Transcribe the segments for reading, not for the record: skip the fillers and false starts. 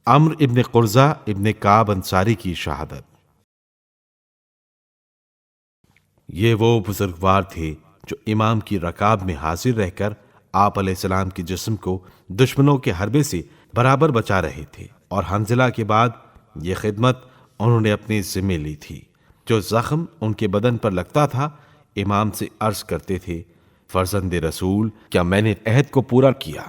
عمرو ابن قرظہ ابن کعب انصاری کی شہادت۔ یہ وہ بزرگوار تھے جو امام کی رکاب میں حاضر رہ کر آپ علیہ السلام کے جسم کو دشمنوں کے حربے سے برابر بچا رہے تھے، اور حنظلہ کے بعد یہ خدمت انہوں نے اپنے ذمے لی تھی۔ جو زخم ان کے بدن پر لگتا تھا امام سے عرض کرتے تھے، فرزند رسول، کیا میں نے عہد کو پورا کیا؟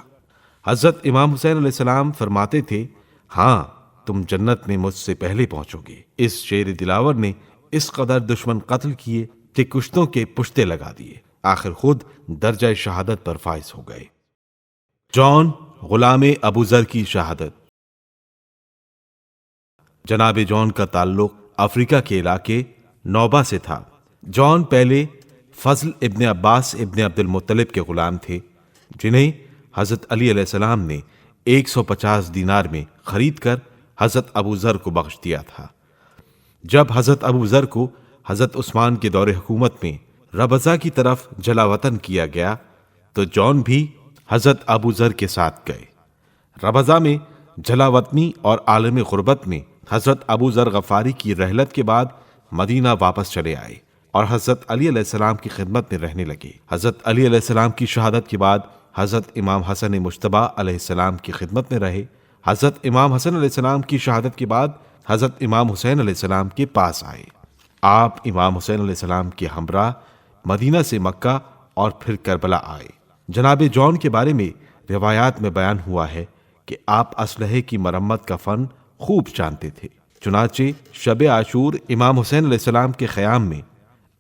حضرت امام حسین علیہ السلام فرماتے تھے، ہاں، تم جنت میں مجھ سے پہلے پہنچو گے۔ اس شیر دلاور نے اس قدر دشمن قتل کیے کہ کشتوں کے پشتے لگا دیے، آخر خود درجہ شہادت پر فائز ہو گئے۔ جان غلام ابو ذر کی شہادت۔ جناب جان کا تعلق افریقہ کے علاقے نوبہ سے تھا۔ جان پہلے فضل ابن عباس ابن عبد المطلب کے غلام تھے، جنہیں حضرت علی علیہ السلام نے 150 دینار میں خرید کر حضرت ابو ذر کو بخش دیا تھا۔ جب حضرت ابو ذر کو حضرت عثمان کے دور حکومت میں ربضہ کی طرف جلا وطن کیا گیا تو جان بھی حضرت ابو ذر کے ساتھ گئے۔ ربضہ میں جلا وطنی اور عالم غربت میں حضرت ابو ذر غفاری کی رحلت کے بعد مدینہ واپس چلے آئے اور حضرت علی علیہ السلام کی خدمت میں رہنے لگے۔ حضرت علی علیہ السلام کی شہادت کے بعد حضرت امام حسن مجتبی علیہ السلام کی خدمت میں رہے۔ حضرت امام حسن علیہ السلام کی شہادت کے بعد حضرت امام حسین علیہ السلام کے پاس آئے۔ آپ امام حسین علیہ السلام کے ہمراہ مدینہ سے مکہ اور پھر کربلا آئے۔ جناب جان کے بارے میں روایات میں بیان ہوا ہے کہ آپ اسلحے کی مرمت کا فن خوب جانتے تھے، چنانچہ شب عاشور امام حسین علیہ السلام کے خیام میں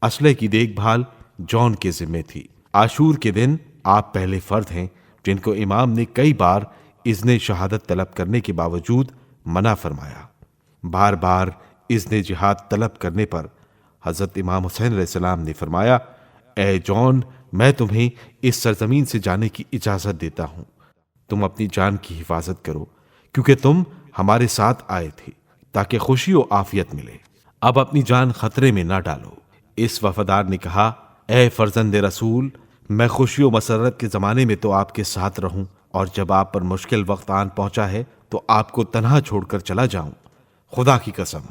اسلحے کی دیکھ بھال جان کے ذمے تھی۔ عاشور کے دن آپ پہلے فرد ہیں جن کو امام نے کئی بار اذن شہادت طلب کرنے کے باوجود منع فرمایا۔ بار بار اذن جہاد طلب کرنے پر حضرت امام حسین علیہ السلام نے فرمایا، اے جان، میں تمہیں اس سرزمین سے جانے کی اجازت دیتا ہوں، تم اپنی جان کی حفاظت کرو، کیونکہ تم ہمارے ساتھ آئے تھے تاکہ خوشی و عافیت ملے، اب اپنی جان خطرے میں نہ ڈالو۔ اس وفادار نے کہا، اے فرزند رسول، میں خوشی و مسرت کے زمانے میں تو آپ کے ساتھ رہوں، اور جب آپ پر مشکل وقت آن پہنچا ہے تو آپ کو تنہا چھوڑ کر چلا جاؤں؟ خدا کی قسم،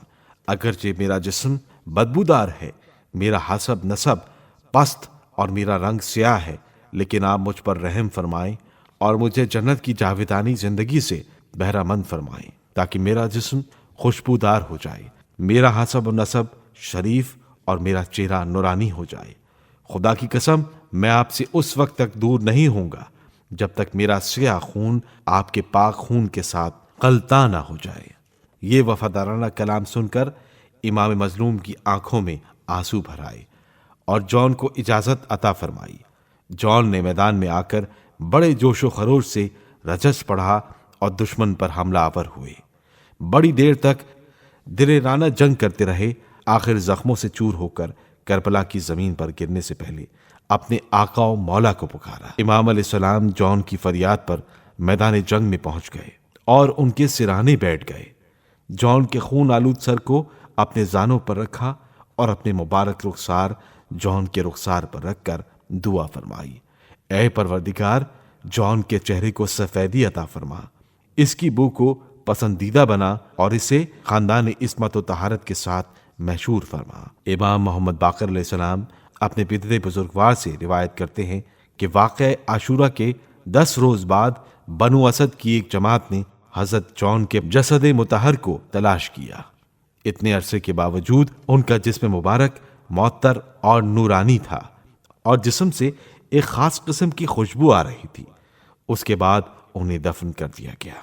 اگرچہ میرا جسم بدبودار ہے، میرا حسب نسب پست اور میرا رنگ سیاہ ہے، لیکن آپ مجھ پر رحم فرمائیں اور مجھے جنت کی جاویدانی زندگی سے بہرہ مند فرمائیں تاکہ میرا جسم خوشبودار ہو جائے، میرا حسب و نسب شریف اور میرا چہرہ نورانی ہو جائے۔ خدا کی قسم، میں آپ سے اس وقت تک دور نہیں ہوں گا جب تک میرا سیاہ خون آپ کے پاک خون کے ساتھ غلطاں نہ ہو جائے۔ یہ وفادارانہ کلام سن کر امام مظلوم کی آنکھوں میں آنسو بھر آئے اور جان کو اجازت عطا فرمائی۔ جان نے میدان میں آ کر بڑے جوش و خروش سے رجس پڑھا اور دشمن پر حملہ آور ہوئے۔ بڑی دیر تک دلیرانہ جنگ کرتے رہے، آخر زخموں سے چور ہو کر کربلا کی زمین پر گرنے سے پہلے اپنے آقا و مولا کو پکارا۔ امام علیہ السلام جان کی فریاد پر میدان جنگ میں پہنچ گئے اور ان کے سرانے بیٹھ گئے۔ جان کے خون آلود سر کو اپنے زانوں پر رکھا اور اپنے مبارک رخسار جان کے رخسار پر رکھ کر دعا فرمائی، اے پروردگار، جان کے چہرے کو سفیدی عطا فرما، اس کی بو کو پسندیدہ بنا اور اسے خاندان عصمت و طہارت کے ساتھ محشور فرما۔ امام محمد باقر علیہ السلام اپنے پدر بزرگوار سے روایت کرتے ہیں کہ واقعہ عاشورہ کے 10 روز بعد بنو اسد کی ایک جماعت نے حضرت جان کے جسد مطہر کو تلاش کیا۔ اتنے عرصے کے باوجود ان کا جسم مبارک معطر اور نورانی تھا اور جسم سے ایک خاص قسم کی خوشبو آ رہی تھی۔ اس کے بعد انہیں دفن کر دیا گیا۔